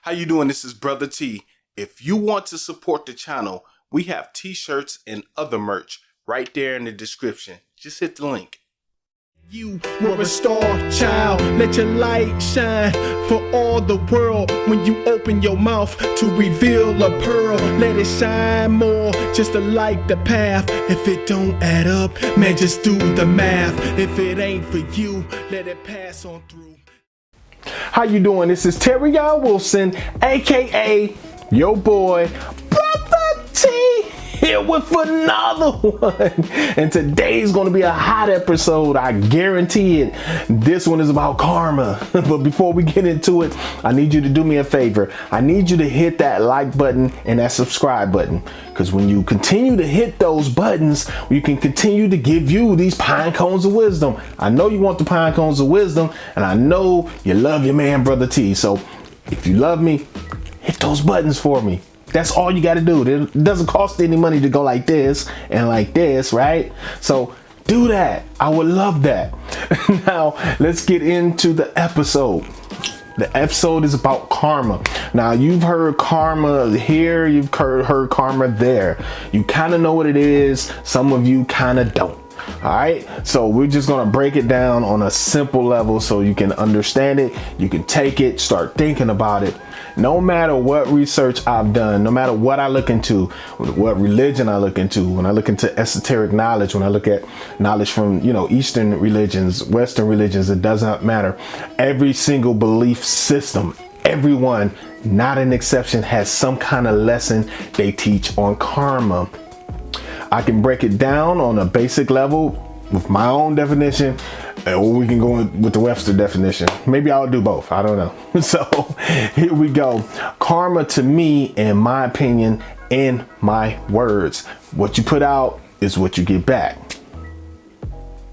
How you doing? This is Brother T. If you want to support the channel, we have t-shirts and other merch right there in the description. Just hit the link. You were a star child, let your light shine for all the world. When you open your mouth to reveal a pearl, let it shine more, just to light the path. If it don't add up, man, just do the math. If it ain't for you, let it pass on through. How you doing? This is Terry Wilson, aka your boy Brotha T, here with another one. And today's gonna be a hot episode, I guarantee it. This one is about karma. But before we get into it, I need you to do me a favor. I need you to hit that like button and that subscribe button, because when you continue to hit those buttons, we can continue to give you these pine cones of wisdom. I know you want the pine cones of wisdom, and I know you love your man Brotha T. So if you love me, hit those buttons for me. That's all you got to do. It doesn't cost any money to go like this and like this, right? So do that. I would love that. Now, let's get into the episode. The episode is about karma. Now, you've heard karma here, you've heard karma there. You kind of know what it is. Some of you kind of don't. All right, so we're just gonna break it down on a simple level so you can understand it, you can take it, start thinking about it. No matter what research I've done, no matter what I look into, what religion I look into, when I look into esoteric knowledge, when I look at knowledge from, Eastern religions, Western religions, it doesn't matter. Every single belief system, everyone, not an exception, has some kind of lesson they teach on karma. I can break it down on a basic level with my own definition, or we can go with the Webster definition. Maybe I'll do both. I don't know. So here we go. Karma, to me, in my opinion, in my words, what you put out is what you get back.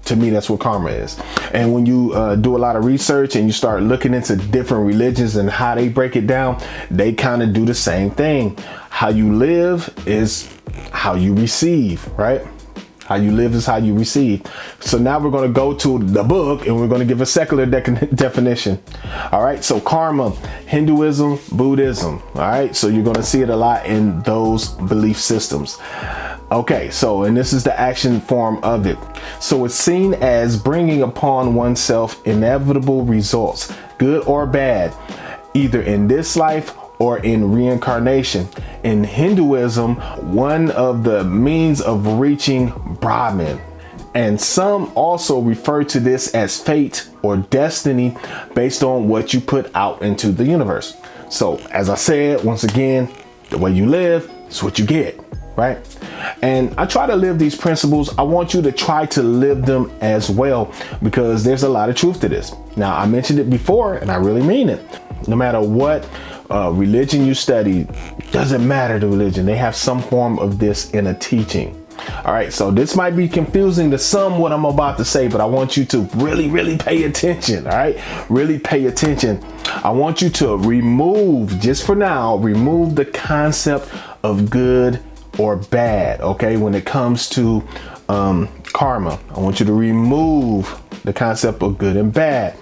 To me, that's what karma is. And when you do a lot of research and you start looking into different religions and how they break it down, they kind of do the same thing. How you live is how you receive, right? How you live is how you receive. So now we're going to go to the book and we're going to give a secular definition. All right. So karma, Hinduism, Buddhism. All right. So you're going to see it a lot in those belief systems. Okay. So, and this is the action form of it. So it's seen as bringing upon oneself inevitable results, good or bad, either in this life or in reincarnation. In Hinduism, one of the means of reaching Brahman. And some also refer to this as fate or destiny based on what you put out into the universe. So as I said, once again, the way you live is what you get, right? And I try to live these principles. I want you to try to live them as well, because there's a lot of truth to this. Now, I mentioned it before and I really mean it. No matter what religion you study, doesn't matter the religion, they have some form of this in a teaching. All right, so this might be confusing to some what I'm about to say, but I want you to really pay attention. All right, really pay attention. I want you to remove, just for now, remove the concept of good or bad. Okay, when it comes to karma, I want you to remove the concept of good and bad.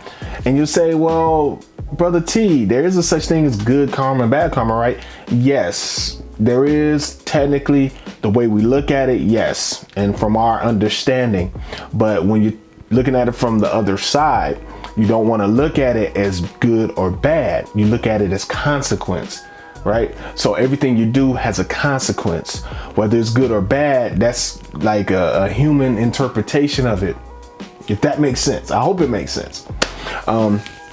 And you say, well, Brotha T, there is a such thing as good karma and bad karma, right? Yes, there is, technically, the way we look at it, yes, and from our understanding. But when you're looking at it from the other side, you don't want to look at it as good or bad. You look at it as consequence, right? So everything you do has a consequence. Whether it's good or bad, that's like a human interpretation of it, if that makes sense. I hope it makes sense.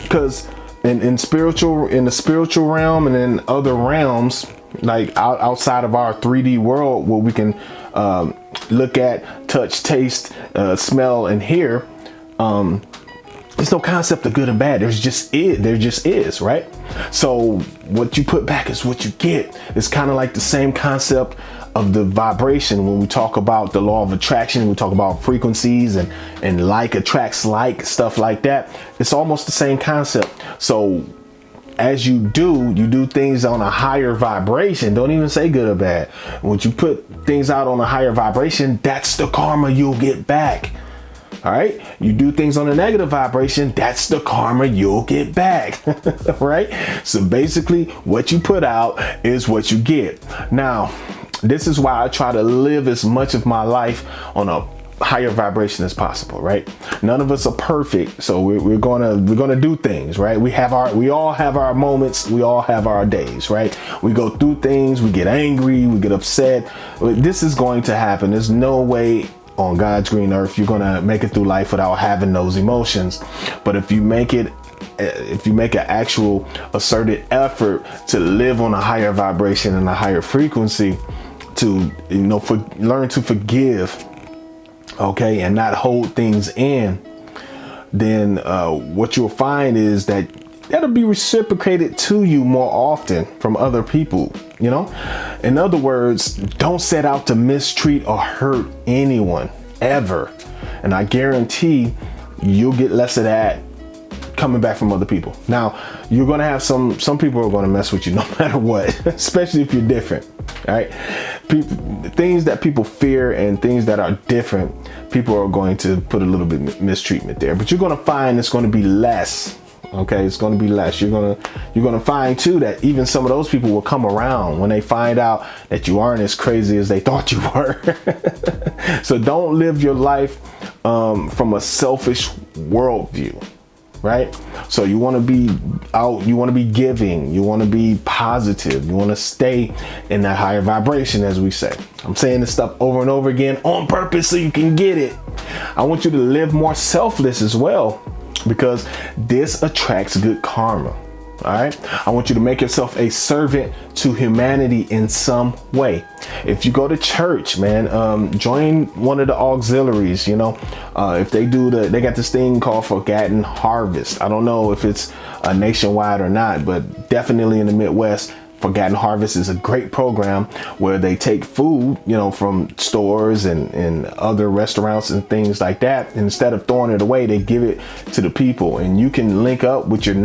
Because in the spiritual realm and in other realms, like outside of our 3D world, where we can look at, touch, taste, smell, and hear, there's no concept of good and bad. There just is, right? So what you put back is what you get. It's kind of like the same concept of the vibration. When we talk about the law of attraction, we talk about frequencies and like attracts like, stuff like that. It's almost the same concept. So as you do things on a higher vibration. Don't even say good or bad. When you put things out on a higher vibration, that's the karma you'll get back. All right. You do things on a negative vibration, that's the karma you'll get back. Right. So basically what you put out is what you get. Now, this is why I try to live as much of my life on a higher vibration as possible, right? None of us are perfect, so we're gonna do things, right? We all have our moments, we all have our days, right? We go through things, we get angry, we get upset. This is going to happen. There's no way on God's green earth you're gonna make it through life without having those emotions. But if you make an actual asserted effort to live on a higher vibration and a higher frequency, to learn to forgive, okay, and not hold things in, then what you'll find is that that'll be reciprocated to you more often from other people. In other words, don't set out to mistreat or hurt anyone ever, and I guarantee you'll get less of that coming back from other people. Now, you're going to have some people are going to mess with you no matter what, especially if you're different. All right. Things that people fear and things that are different, people are going to put a little bit of mistreatment there, but you're going to find it's going to be less. Okay. It's going to be less. You're going to find too that even some of those people will come around when they find out that you aren't as crazy as they thought you were. So don't live your life from a selfish worldview. Right? So you want to be out, you want to be giving, you want to be positive, you want to stay in that higher vibration, as we say. I'm saying this stuff over and over again on purpose so you can get it. I want you to live more selfless as well, because this attracts good karma. All right. I want you to make yourself a servant to humanity in some way. If you go to church, man, join one of the auxiliaries. If they they got this thing called Forgotten Harvest. I don't know if it's nationwide or not, but definitely in the Midwest, Forgotten Harvest is a great program where they take food, from stores and other restaurants and things like that. And instead of throwing it away, they give it to the people, and you can link up with your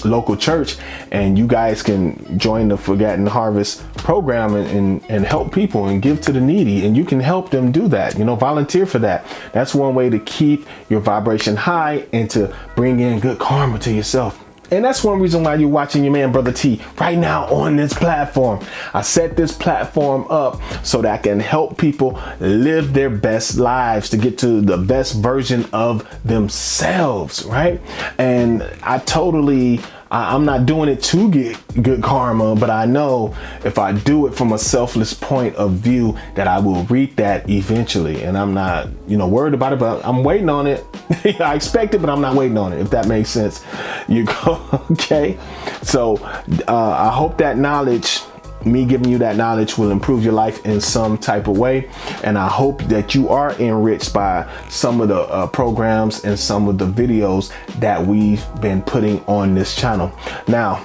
local church, and you guys can join the Forgotten Harvest program and help people and give to the needy, and you can help them do that. Volunteer for that. That's one way to keep your vibration high and to bring in good karma to yourself. And that's one reason why you're watching your man Brother T right now on this platform. I set this platform up so that I can help people live their best lives, to get to the best version of themselves, right? And I'm not doing it to get good karma, but I know if I do it from a selfless point of view that I will reap that eventually. And I'm not, worried about it, but I'm waiting on it. I expect it, but I'm not waiting on it, if that makes sense. You go, okay? So I hope that knowledge, me giving you that knowledge, will improve your life in some type of way. And I hope that you are enriched by some of the programs and some of the videos that we've been putting on this channel. Now,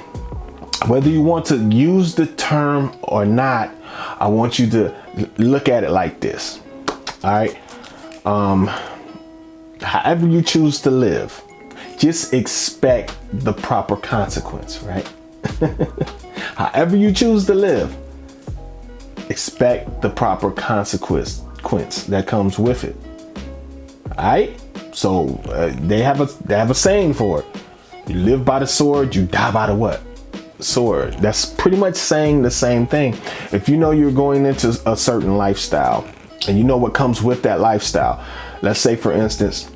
whether you want to use the term or not, I want you to look at it like this. All right. However you choose to live, just expect the proper consequence, right? However you choose to live, expect the proper consequence that comes with it. All right. So they have a saying for it. You live by the sword, you die by the what? Sword. That's pretty much saying the same thing. If you know you're going into a certain lifestyle and you know what comes with that lifestyle, let's say for instance,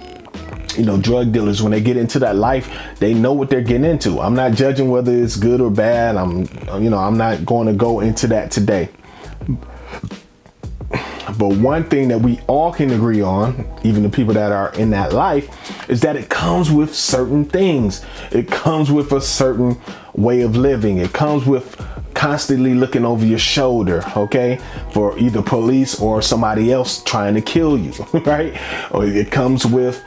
drug dealers, when they get into that life, they know what they're getting into. I'm not judging whether it's good or bad. I'm not going to go into that today. But one thing that we all can agree on, even the people that are in that life, is that it comes with certain things. It comes with a certain way of living. It comes with constantly looking over your shoulder, okay, for either police or somebody else trying to kill you, right? Or it comes with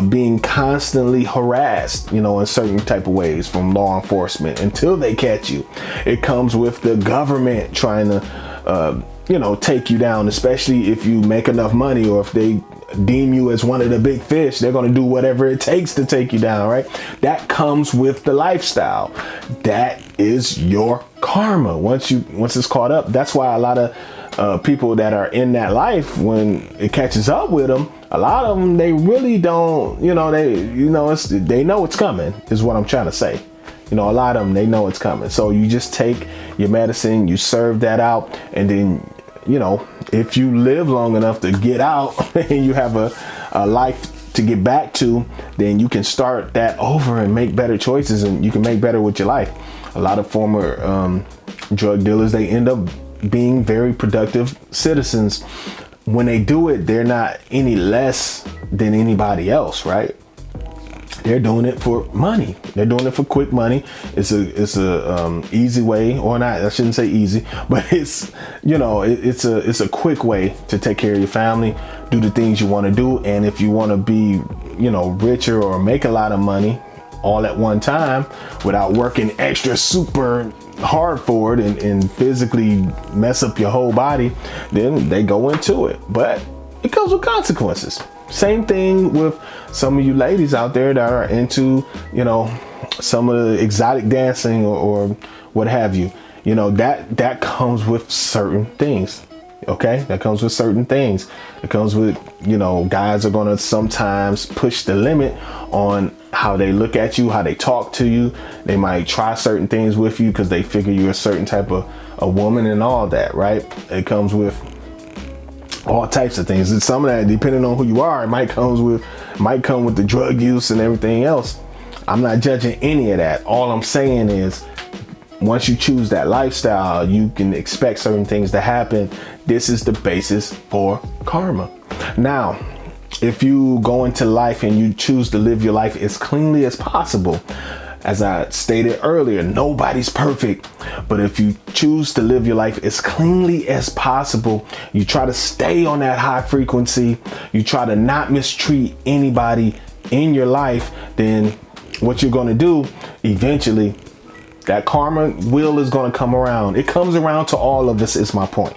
being constantly harassed, in certain type of ways from law enforcement until they catch you. It comes with the government trying to, take you down, especially if you make enough money, or if they deem you as one of the big fish, they're going to do whatever it takes to take you down, right? That comes with the lifestyle. That is your karma. Once it's caught up, that's why a lot of people that are in that life, when it catches up with them, a lot of them, they really don't, they know it's coming, is what I'm trying to say. A lot of them, they know it's coming. So you just take your medicine, you serve that out, and then, if you live long enough to get out and you have a life to get back to, then you can start that over and make better choices, and you can make better with your life. A lot of former drug dealers, they end up being very productive citizens. When they do it, they're not any less than anybody else, right? They're doing it for money. They're doing it for quick money. It's a easy way, or not. I shouldn't say easy, but it's a quick way to take care of your family, do the things you want to do, and if you want to be richer or make a lot of money all at one time without working extra super hard for it and physically mess up your whole body, then they go into it. But it comes with consequences. Same thing with some of you ladies out there that are into, some of the exotic dancing or what have you. That comes with certain things. Okay, that comes with certain things. It comes with, guys are going to sometimes push the limit on how they look at you, how they talk to you. They might try certain things with you because they figure you're a certain type of a woman and all that, right? It comes with all types of things. And some of that, depending on who you are, it might come with the drug use and everything else. I'm not judging any of that. All I'm saying is, once you choose that lifestyle, you can expect certain things to happen. This is the basis for karma. Now, if you go into life and you choose to live your life as cleanly as possible, as I stated earlier, nobody's perfect. But if you choose to live your life as cleanly as possible, you try to stay on that high frequency, you try to not mistreat anybody in your life, then what you're going to do eventually, that karma wheel is going to come around. It comes around to all of us, is my point.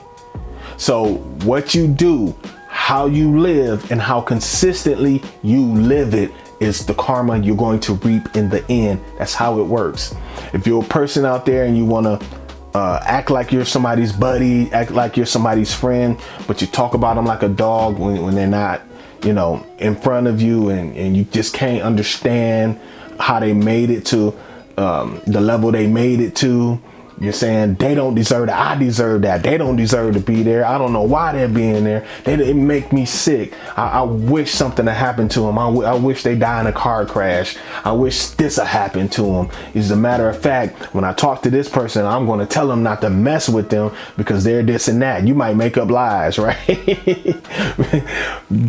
So what you do, how you live, and how consistently you live it is the karma you're going to reap in the end. That's how it works. If you're a person out there and you want to act like you're somebody's buddy, act like you're somebody's friend, but you talk about them like a dog when they're not, in front of you, and you just can't understand how they made it to the level they made it to. You're saying they don't deserve that. I deserve that. They don't deserve to be there. I don't know why they're being there. It make me sick. I wish something had happened to them. I wish they die in a car crash. I wish this had happened to them. As a matter of fact, when I talk to this person, I'm going to tell them not to mess with them because they're this and that. You might make up lies, right?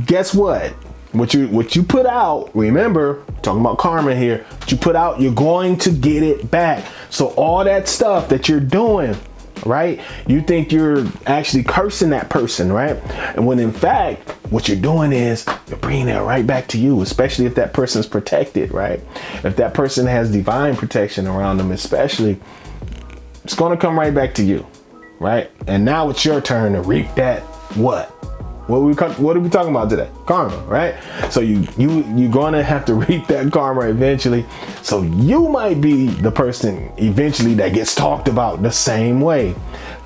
Guess what? What you put out, remember, talking about karma here, what you put out, you're going to get it back. So all that stuff that you're doing, right? You think you're actually cursing that person, right? And when in fact, what you're doing is you're bringing it right back to you, especially if that person's protected, right? If that person has divine protection around them, especially, it's going to come right back to you, right? And now it's your turn to reap that what? What are we talking about today? Karma, right? So you're gonna have to reap that karma eventually. So you might be the person eventually that gets talked about the same way.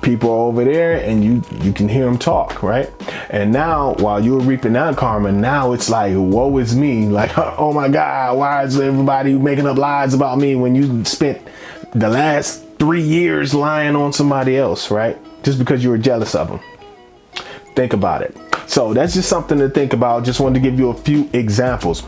People are over there and you can hear them talk, right? And now while you're reaping that karma, now it's like, woe is me. Like, oh my God, why is everybody making up lies about me when you spent the last 3 years lying on somebody else, right? Just because you were jealous of them. Think about it. So that's just something to think about. Just wanted to give you a few examples.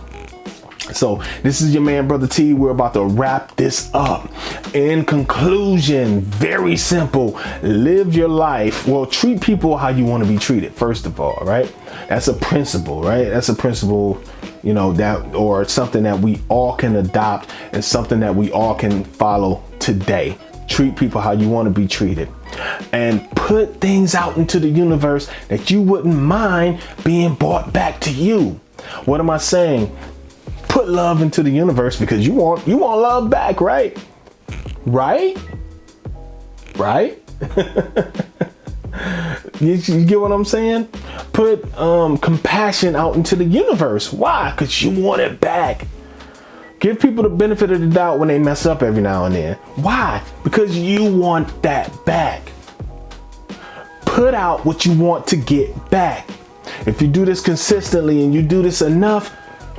So this is your man, Brotha T. We're about to wrap this up. In conclusion, very simple. Live your life. Well, treat people how you want to be treated, first of all, right? That's a principle, right? That's a principle, that, or something that we all can adopt and something that we all can follow today. Treat people how you want to be treated, and put things out into the universe that you wouldn't mind being brought back to you. What am I saying? Put love into the universe because you want love back, right? Right? You get what I'm saying? Put compassion out into the universe. Why? Because you want it back. Give people the benefit of the doubt when they mess up every now and then. Why? Because you want that back. put out what you want to get back. If you do this consistently and you do this enough,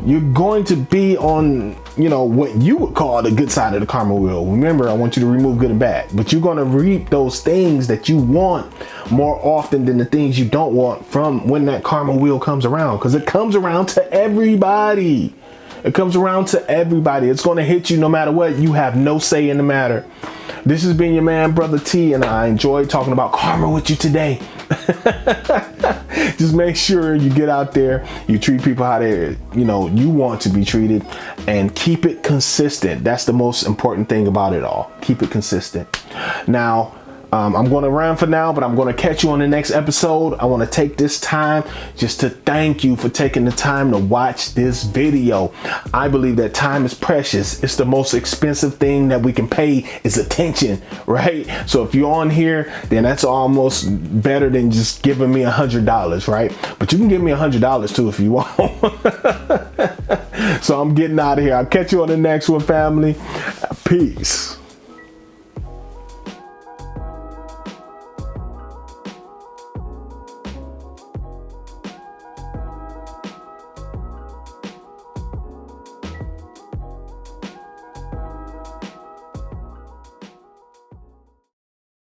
you're going to be on, what you would call the good side of the karma wheel. Remember, I want you to remove good and bad, but you're going to reap those things that you want more often than the things you don't want from when that karma wheel comes around, because it comes around to everybody. It comes around to everybody. It's going to hit you no matter what. You have no say in the matter. This has been your man, Brotha T, and I enjoyed talking about karma with you today. Just make sure you get out there, you treat people how they, you want to be treated, and keep it consistent. That's the most important thing about it all. Keep it consistent. Now, I'm going to run for now, but I'm going to catch you on the next episode. I want to take this time just to thank you for taking the time to watch this video. I believe that time is precious. It's the most expensive thing that we can pay is attention, right? So if you're on here, then that's almost better than just giving me $100, right? But you can give me $100 too if you want. So I'm getting out of here. I'll catch you on the next one, family. Peace.